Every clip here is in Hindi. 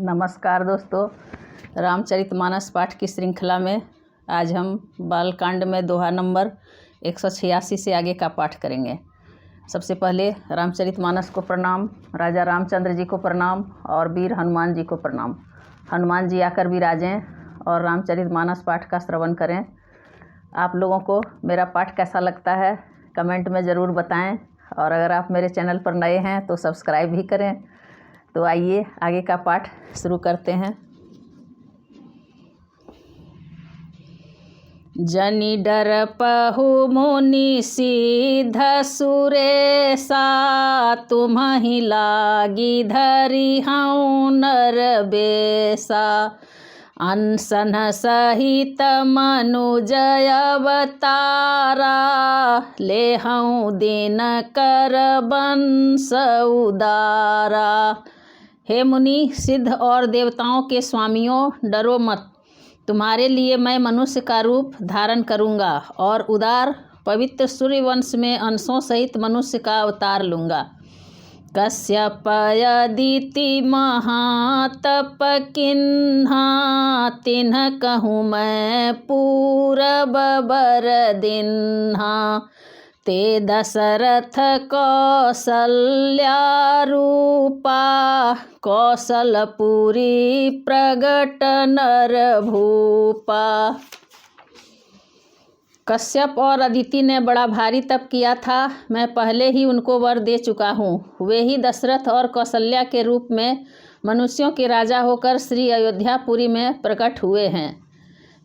नमस्कार दोस्तों, रामचरितमानस पाठ की श्रृंखला में आज हम बालकांड में दोहा नंबर 186 से आगे का पाठ करेंगे। सबसे पहले रामचरितमानस को प्रणाम, राजा रामचंद्र जी को प्रणाम और वीर हनुमान जी को प्रणाम। हनुमान जी आकर विराजें और रामचरितमानस पाठ का श्रवण करें। आप लोगों को मेरा पाठ कैसा लगता है कमेंट में ज़रूर बताएं और अगर आप मेरे चैनल पर नए हैं तो सब्सक्राइब भी करें। तो आइए आगे का पाठ शुरू करते हैं। जनि डरपहु मुनि सिद्ध सुरेशा, तुम्हि लागी धरि हऊँ नर बेसा। अनशन सहित मनुजय अवतारा, लेहऊँ दिन कर बंश उदारा। हे मुनि, सिद्ध और देवताओं के स्वामियों, डरो मत। तुम्हारे लिए मैं मनुष्य का रूप धारण करूँगा और उदार पवित्र सूर्यवंश में अंशों सहित मनुष्य का अवतार लूँगा। कश्यपयदिति महातप किन्हा, तिन्ह कहूँ मैं पूरब बर दिन्हा। ते दशरथ कौसल्या रूपा, कौशलपुरी प्रगट नर भूपा। कश्यप और अदिति ने बड़ा भारी तप किया था। मैं पहले ही उनको वर दे चुका हूँ। वे ही दशरथ और कौशल्या के रूप में मनुष्यों के राजा होकर श्री अयोध्यापुरी में प्रकट हुए हैं।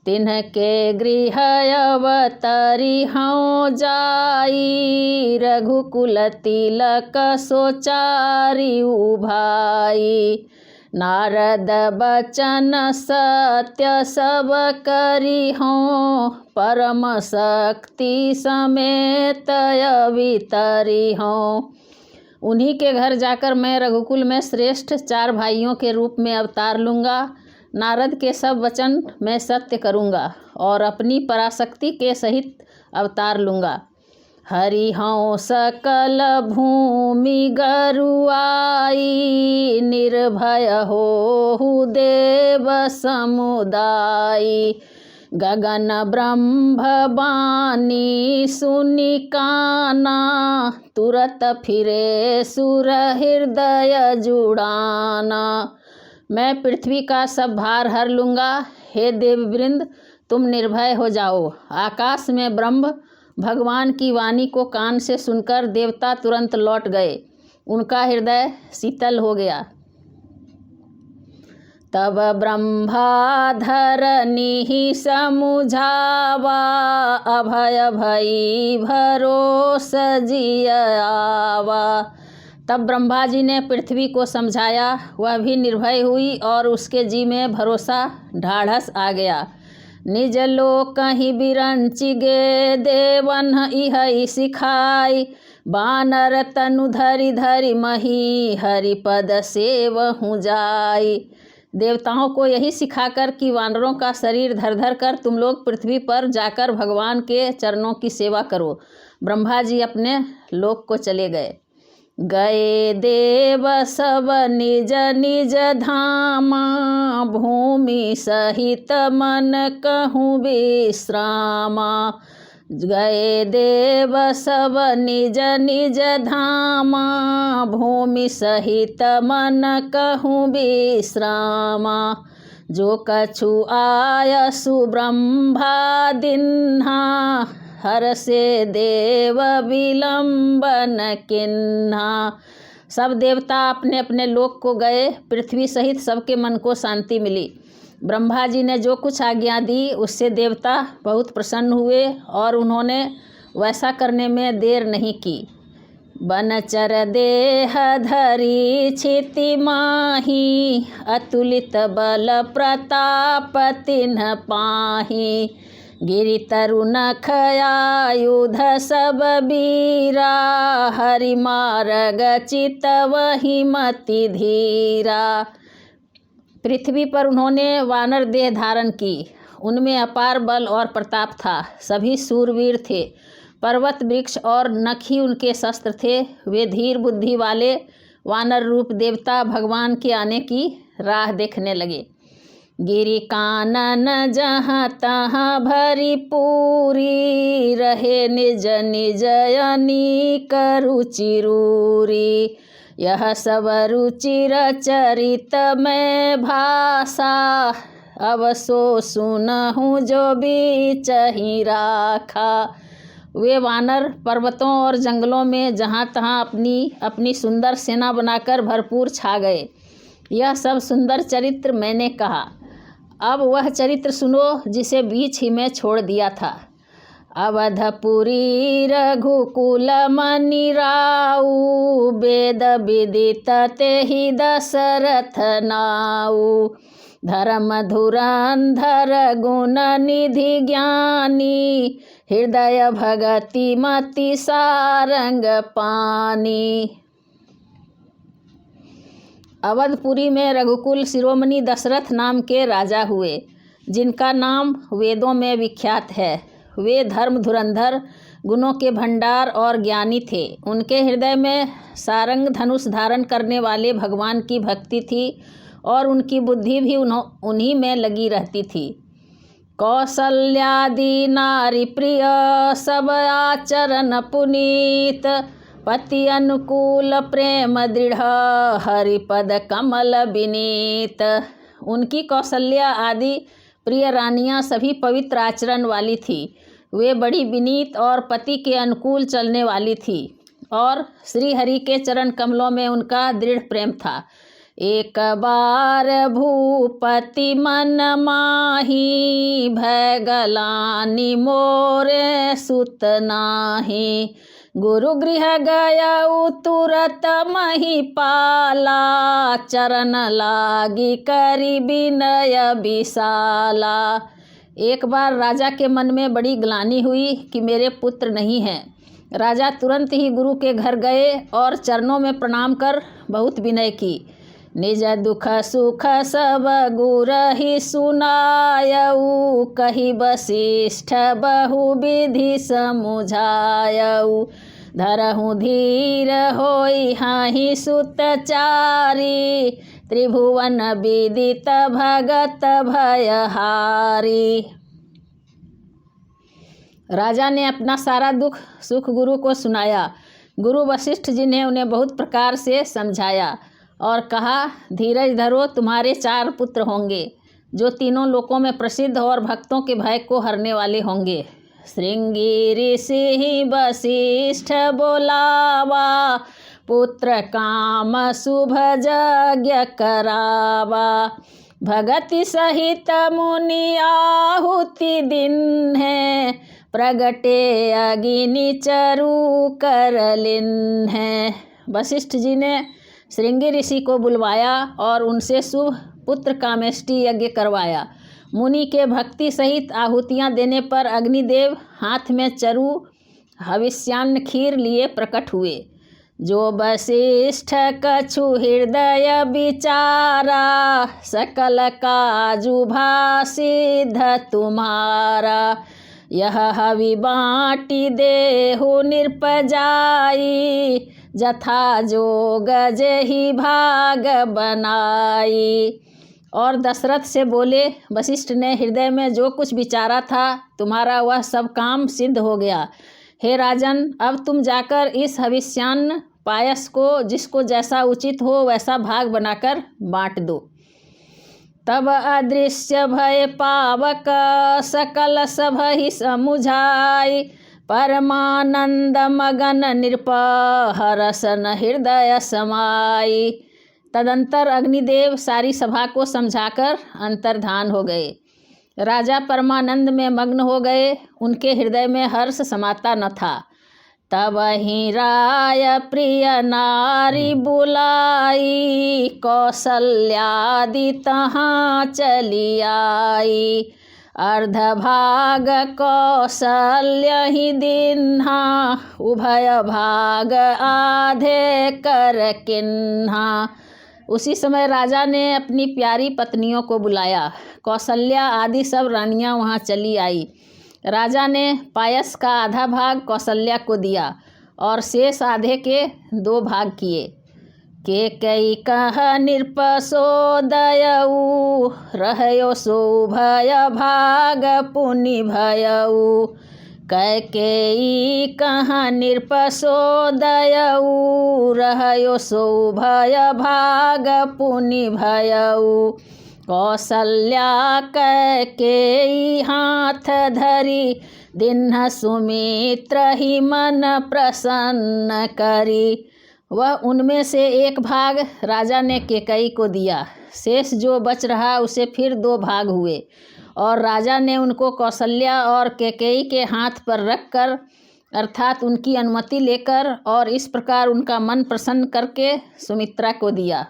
तिन्ह के गृह अवतरी हऊँ जाई, रघुकुल तिलक सोचारी उभाई। नारद बचन सत्य सब करी हूँ, परम शक्ति समेत अवितरी हूँ। उन्हीं के घर जाकर मैं रघुकुल में श्रेष्ठ 4 भाइयों के रूप में अवतार लूँगा। नारद के सब वचन मैं सत्य करूँगा और अपनी पराशक्ति के सहित अवतार लूँगा। हरि हऊँ सकल भूमि गरुआई, निर्भय होहु देव समुदाई। गगन ब्रह्म बानी सुनि काना, तुरत फिरे सुर हृदय जुड़ाना। मैं पृथ्वी का सब भार हर लूँगा। हे देववृंद, तुम निर्भय हो जाओ। आकाश में ब्रह्म भगवान की वाणी को कान से सुनकर देवता तुरंत लौट गए। उनका हृदय शीतल हो गया। तब ब्रह्मा धरनी समुझावा, अभय भई भरोस जिय आवा। तब ब्रह्मा जी ने पृथ्वी को समझाया, वह भी निर्भय हुई और उसके जी में भरोसा ढाढ़स आ गया। निज लोक कहीं बिरंचि गे, देवन इह सिखाई। बानर तनु धरि धरि मही, हरिपद सेवहु जाई। देवताओं को यही सिखाकर कि वानरों का शरीर धर धर कर तुम लोग पृथ्वी पर जाकर भगवान के चरणों की सेवा करो। ब्रह्मा जी अपने लोक को चले गए। गए देव सब निज निज धामा, भूमि सहित मन कहूँ विश्रामा। गए देव सब निज निज धामा, भूमि सहित मन कहूँ विश्रामा। जो कछु आयसु ब्रह्मा दिन्हा, हर से देव विलंबन किन्हा। सब देवता अपने अपने लोक को गए। पृथ्वी सहित सबके मन को शांति मिली। ब्रह्मा जी ने जो कुछ आज्ञा दी उससे देवता बहुत प्रसन्न हुए और उन्होंने वैसा करने में देर नहीं की। बनचर देह धरी क्षिति माही, अतुलित बल प्रताप तिन्ह पाही। गिरि तरु नख आयुध सब बीरा, हरि मार्ग चितवहि मति धीरा। पृथ्वी पर उन्होंने वानर देह धारण की। उनमें अपार बल और प्रताप था। सभी सूरवीर थे। पर्वत वृक्ष और नख ही उनके शस्त्र थे। वे धीर बुद्धि वाले वानर रूप देवता भगवान के आने की राह देखने लगे। गिरि कानन जहाँ तहाँ भरी पूरी, रहे निज निज अनीक रुचि रूरी। यह सब रुचिर चरित में भाषा, अब सो सुनहूँ जो बीचहि राखा। वे वानर पर्वतों और जंगलों में जहाँ तहाँ अपनी अपनी सुंदर सेना बनाकर भरपूर छा गए। यह सब सुंदर चरित्र मैंने कहा। अब वह चरित्र सुनो जिसे बीच ही में छोड़ दिया था। अवधपुरी रघुकुल मनि राऊ, वेद विदित तेहि दशरथ नाऊ। धर्म धुरंधर गुण निधि ज्ञानी, हृदय भगति मति सारंग पानी। अवधपुरी में रघुकुल शिरोमणि दशरथ नाम के राजा हुए, जिनका नाम वेदों में विख्यात है। वे धर्म धुरंधर, गुणों के भंडार और ज्ञानी थे। उनके हृदय में सारंग धनुष धारण करने वाले भगवान की भक्ति थी और उनकी बुद्धि भी उन्हीं में लगी रहती थी। कौसल्यादि नारी प्रिय, सब आचरण पुनीत। पति अनुकूल प्रेम दृढ़, हरिपद कमल विनीत। उनकी कौशल्या आदि प्रिय रानियां सभी पवित्र आचरण वाली थी। वे बड़ी विनीत और पति के अनुकूल चलने वाली थी और श्री हरि के चरण कमलों में उनका दृढ़ प्रेम था। एक बार भूपति मन माही, भय गलानी मोरे सुत नाही। गुरु गृह गयउ तुरत महिपाला, चरण लागी करी विनय विशाला। एक बार राजा के मन में बड़ी ग्लानि हुई कि मेरे पुत्र नहीं हैं। राजा तुरंत ही गुरु के घर गए और चरणों में प्रणाम कर बहुत विनय की। निज दुख सुख सब गुरहि सुनायऊ, कही वशिष्ठ बहु विधि समुझायऊ। धरहु धीर होई हाहि सुतचारी, त्रिभुवन विदित भगत भयहारी। राजा ने अपना सारा दुख सुख गुरु को सुनाया। गुरु वशिष्ठ जी ने उन्हें बहुत प्रकार से समझाया और कहा, धीरज धरो, तुम्हारे 4 पुत्र होंगे जो तीनों लोकों में प्रसिद्ध और भक्तों के भय को हरने वाले होंगे। श्रृंगी ऋषि वशिष्ठ बोलावा, पुत्र काम शुभ यज्ञ करावा। भगति सहित मुनि आहुति दिन है, प्रगटे अग्नि चरु करलिन है। वशिष्ठ जी ने श्रृंगी ऋषि को बुलवाया और उनसे शुभ पुत्र कामेष्टि यज्ञ करवाया। मुनि के भक्ति सहित आहुतियाँ देने पर अग्निदेव हाथ में चरु हविष्यान्न खीर लिए प्रकट हुए। जो वशिष्ठ कछु हृदय विचारा, सकल काजु भासिद्ध तुम्हारा। यह हवि बाँटी देहु निरपजाई, जथा जोग जेहि भाग बनाई। और दशरथ से बोले, वशिष्ठ ने हृदय में जो कुछ विचारा था, तुम्हारा वह सब काम सिद्ध हो गया। हे राजन, अब तुम जाकर इस हविष्यान्न पायस को जिसको जैसा उचित हो वैसा भाग बनाकर बाँट दो। तब अदृश्य भय पावक, सकल सभहि समुझाई। परमानंद मगन नृप, हरसन हृदय समाई। तदंतर अग्निदेव सारी सभा को समझाकर अंतर्धान हो गए। राजा परमानंद में मग्न हो गए, उनके हृदय में हर्ष समाता न था। तब ही राय प्रिय नारी बुलाई, कौशल्यादि तहाँ चली आई। अर्ध भाग कौशल्य ही दिन्हा, उभय भाग आधे कर किन्हा। उसी समय राजा ने अपनी प्यारी पत्नियों को बुलाया। कौशल्या आदि सब रानियां वहां चली आई। राजा ने पायस का आधा भाग कौशल्या को दिया और शेष आधे के 2 भाग किए। के कई कह निरपसोदयऊ रहयो सो भय भाग पुनि भयऊ। कैकेयी कहाँ निरपसोदयऊ रहयो सो भय भाग पुनि भयऊ। कौसल्या कैकेयी हाथ धरी दीन्ह सुमित्र ही मन प्रसन्न करी। वह उनमें से एक भाग राजा ने कैकेयी को दिया। शेष जो बच रहा उसे फिर 2 भाग हुए और राजा ने उनको कौशल्या और कैकेयी के हाथ पर रखकर अर्थात उनकी अनुमति लेकर और इस प्रकार उनका मन प्रसन्न करके सुमित्रा को दिया।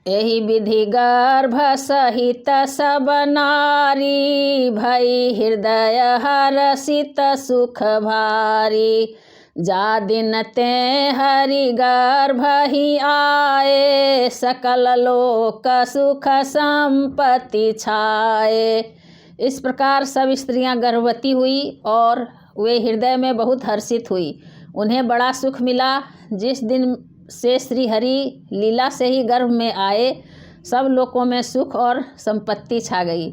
यही विधि गर्भ सहित सब नारी भई हृदय हरसित सुख भारी। जा दिन ते हरि गर्भ ही आए सकल लोक सुख संपत्ति छाए। इस प्रकार सब स्त्रियां गर्भवती हुई और वे हृदय में बहुत हर्षित हुई। उन्हें बड़ा सुख मिला। जिस दिन से श्री हरि लीला से ही गर्भ में आए सब लोकों में सुख और संपत्ति छा गई।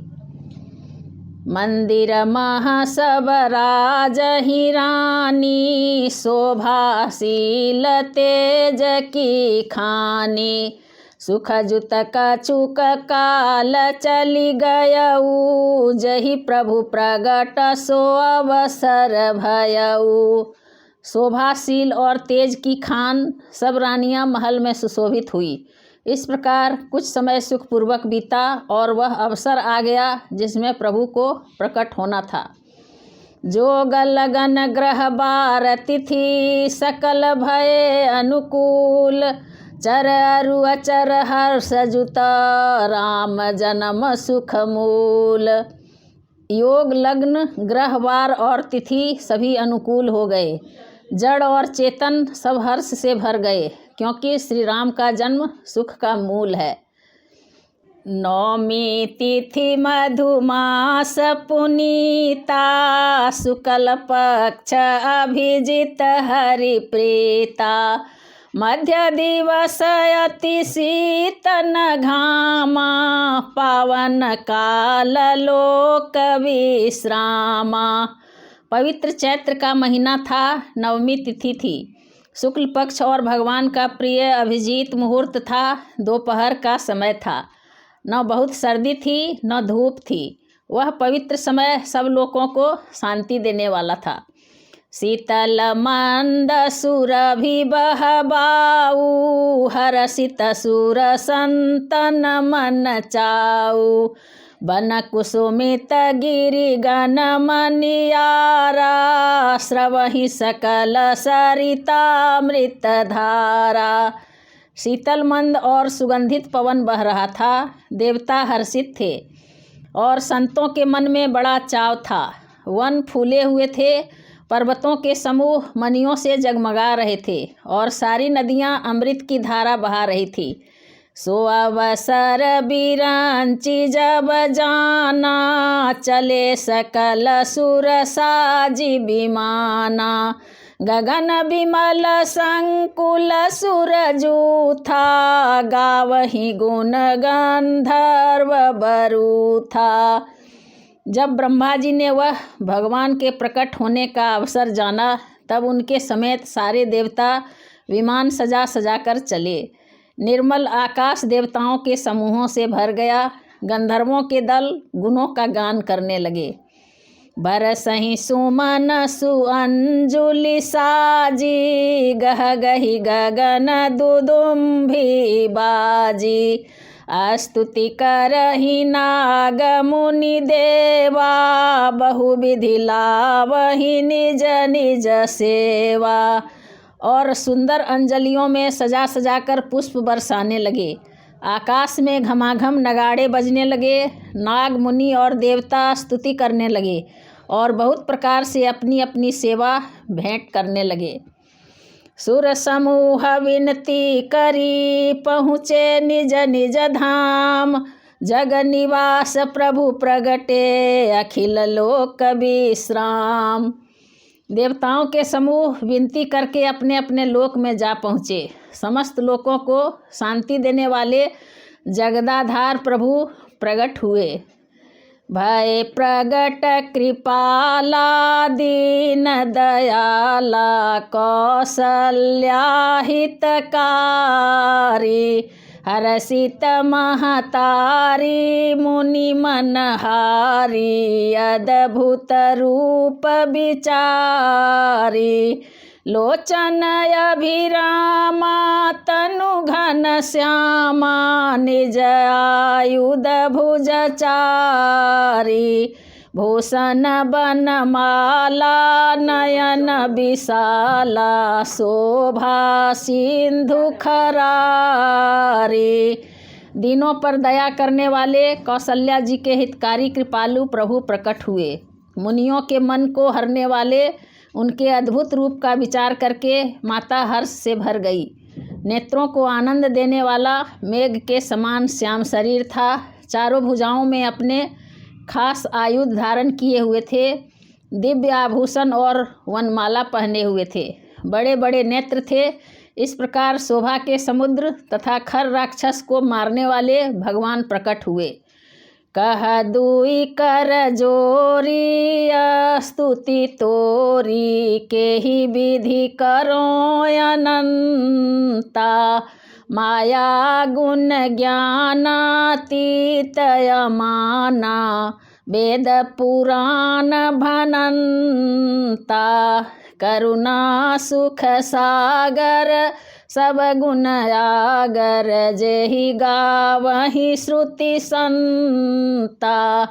मंदिर महा सब राज ही रानी शोभाशील तेज की खानी। सुख जुत कछुक काल चली गयऊ जही प्रभु प्रगट सो अवसर भयऊ। शोभाशील और तेज की खान सब रानियां महल में सुशोभित हुई। इस प्रकार कुछ समय सुखपूर्वक बीता और वह अवसर आ गया जिसमें प्रभु को प्रकट होना था। जोग लगन ग्रह बार तिथि सकल भय अनुकूल चर अरु अचर हर्ष जुत राम जन्म सुख मूल। योग लग्न ग्रह वार और तिथि सभी अनुकूल हो गए। जड़ और चेतन सब हर्ष से भर गए क्योंकि श्री राम का जन्म सुख का मूल है। नौमी तिथि मधुमास पुनीता शुक्ल पक्ष अभिजित हरि प्रीता। मध्य दिवस अति शीतन घामा पावन काल लोक विश्रामा। पवित्र चैत्र का महीना था। नवमी तिथि थी। शुक्ल पक्ष और भगवान का प्रिय अभिजीत मुहूर्त था। दोपहर का समय था। न बहुत सर्दी थी न धूप थी। वह पवित्र समय सब लोगों को शांति देने वाला था। शीतल मंद सुरभि बहबाऊ हरसित सुर संतन मन चाऊ। बन कुसुमित गिरि गण मनियारा स्रवहि सकल सरितामृत धारा। शीतल मंद और सुगंधित पवन बह रहा था। देवता हर्षित थे और संतों के मन में बड़ा चाव था। वन फूले हुए थे। पर्वतों के समूह मणियों से जगमगा रहे थे और सारी नदियां अमृत की धारा बहा रही थी। सो अवसर बिरंची जब जाना चले सकल सुर साजी विमाना। गगन विमल संकुल सुरजू था गावहि गुण गंधर्व बरू था। जब ब्रह्मा जी ने वह भगवान के प्रकट होने का अवसर जाना तब उनके समेत सारे देवता विमान सजा सजा कर चले। निर्मल आकाश देवताओं के समूहों से भर गया। गंधर्वों के दल गुणों का गान करने लगे। बरसहि सुमन सुअंजुलि साजी गह गही गगन दुदुम्भी बाजी। स्तुति करहि नाग मुनि देवा बहुविधि लावहि निज निज सेवा। और सुंदर अंजलियों में सजा सजा कर पुष्प बरसाने लगे। आकाश में घमाघम नगाड़े बजने लगे। नाग मुनि और देवता स्तुति करने लगे और बहुत प्रकार से अपनी अपनी सेवा भेंट करने लगे। सुर समूह विनती करी पहुँचे निज निज धाम। जग निवास प्रभु प्रगटे अखिल लोक विश्राम। देवताओं के समूह विनती करके अपने अपने लोक में जा पहुँचे। समस्त लोकों को शांति देने वाले जगदाधार प्रभु प्रकट हुए। भय प्रगट कृपाला दीन दयाला कौसल्या हितकारी हरसित महतारी मुनि मनहारी अद्भुत रूप विचारी लोचन अभिरामा तनु घन श्यामा निज आयुध भुजचारी भूषण बनमाला नयन विशाला शोभा सिंधु खरारी। दीनों पर दया करने वाले कौशल्या जी के हितकारी कृपालु प्रभु प्रकट हुए। मुनियों के मन को हरने वाले उनके अद्भुत रूप का विचार करके माता हर्ष से भर गई। नेत्रों को आनंद देने वाला मेघ के समान श्याम शरीर था। चारों भुजाओं में अपने खास आयुध धारण किए हुए थे। दिव्य आभूषण और वनमाला पहने हुए थे। बड़े बड़े नेत्र थे। इस प्रकार शोभा के समुद्र तथा खर राक्षस को मारने वाले भगवान प्रकट हुए। कह दुई कर जोरी स्तुति तोरी के ही विधि करो अनंता माया गुण ज्ञानातीत माना वेद पुराण भनंता करुणा सुख सागर सब गुण आगर जेहि गावहि श्रुति संता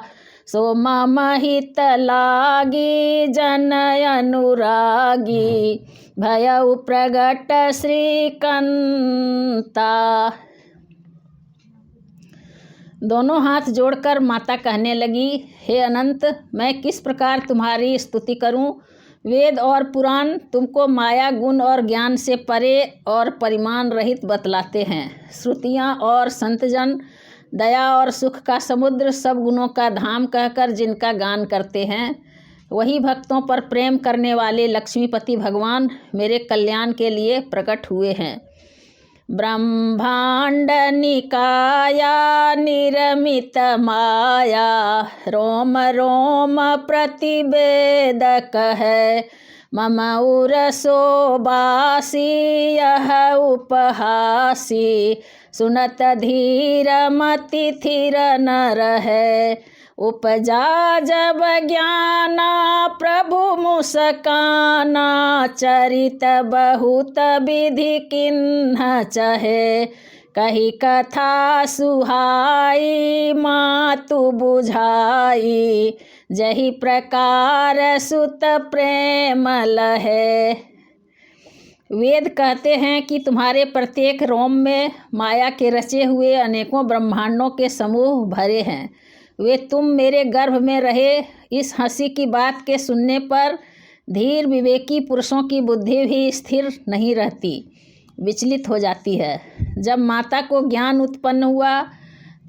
सो मम हित लागी जन अनुरागी भयउ प्रगट श्रीकंता। दोनों हाथ जोड़कर माता कहने लगी, हे अनंत, मैं किस प्रकार तुम्हारी स्तुति करूं? वेद और पुराण तुमको माया गुण और ज्ञान से परे और परिमाण रहित बतलाते हैं। श्रुतियाँ और संतजन दया और सुख का समुद्र सब गुणों का धाम कहकर जिनका गान करते हैं, वही भक्तों पर प्रेम करने वाले लक्ष्मीपति भगवान मेरे कल्याण के लिए प्रकट हुए हैं। ब्रह्मांड निकाया निरमित माया रोम रोम प्रतिवेदक है मम उरसो बासी यह उपहासी सुनत धीर मति थिर न रहे उपजा जब ज्ञाना प्रभु मुस्काना चरित बहुत विधि किन्ह चहे कही कथा सुहाई मातु बुझाई जही प्रकार सुत प्रेम लहे। वेद कहते हैं कि तुम्हारे प्रत्येक रोम में माया के रचे हुए अनेकों ब्रह्मांडों के समूह भरे हैं। वे तुम मेरे गर्भ में रहे इस हंसी की बात के सुनने पर धीर विवेकी पुरुषों की बुद्धि भी स्थिर नहीं रहती, विचलित हो जाती है। जब माता को ज्ञान उत्पन्न हुआ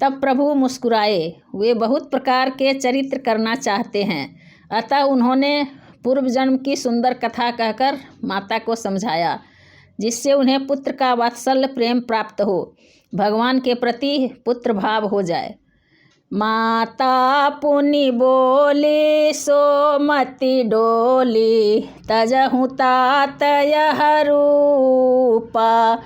तब प्रभु मुस्कुराए। वे बहुत प्रकार के चरित्र करना चाहते हैं, अतः उन्होंने पूर्व जन्म की सुंदर कथा कहकर माता को समझाया, जिससे उन्हें पुत्र का वात्सल्य प्रेम प्राप्त हो, भगवान के प्रति पुत्र भाव हो जाए। माता पुनि बोली सो मति डोली तजहु तात यह रूपा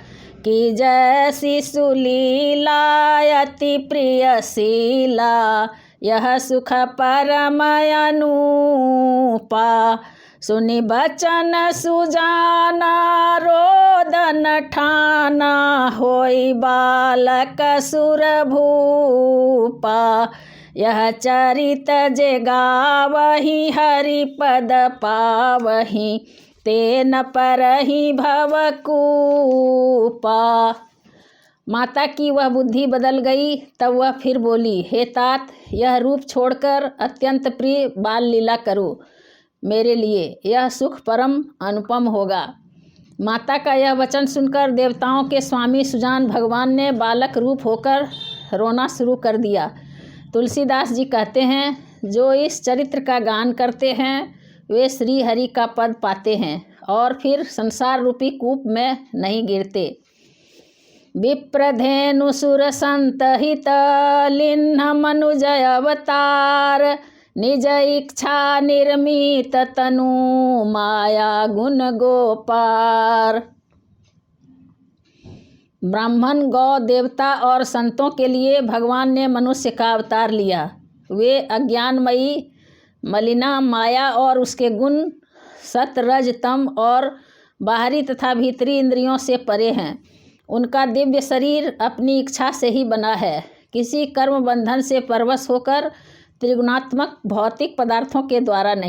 कि जैसी सुलीला अति प्रियशीला यह सुख परम अनूपा सुनि बचन सुजाना रोदन ठाना होई बालक सुर भूपा यह चरित जे गावहि हरि पद पावहि तेन परहि भवकूपा। माता की वह बुद्धि बदल गई। तब वह फिर बोली, हे तात, यह रूप छोड़कर अत्यंत प्रिय बाल लीला करो मेरे लिए, यह सुख परम अनुपम होगा। माता का यह वचन सुनकर देवताओं के स्वामी सुजान भगवान ने बालक रूप होकर रोना शुरू कर दिया। तुलसीदास जी कहते हैं, जो इस चरित्र का गान करते हैं वे श्री हरि का पद पाते हैं और फिर संसार रूपी कूप में नहीं गिरते। विप्रधेनु सुर संत हित लिन्ह मनुजय अवतार, निज इच्छा निर्मित तनु माया गुण गोपार। ब्राह्मण, गौ, देवता और संतों के लिए भगवान ने मनुष्य का अवतार लिया। वे अज्ञानमयी मलिना माया और उसके गुण सत रज तम और बाहरी तथा भीतरी इंद्रियों से परे हैं। उनका दिव्य शरीर अपनी इच्छा से ही बना है, किसी कर्म बंधन से परवश होकर त्रिगुणात्मक भौतिक पदार्थों के द्वारा नहीं।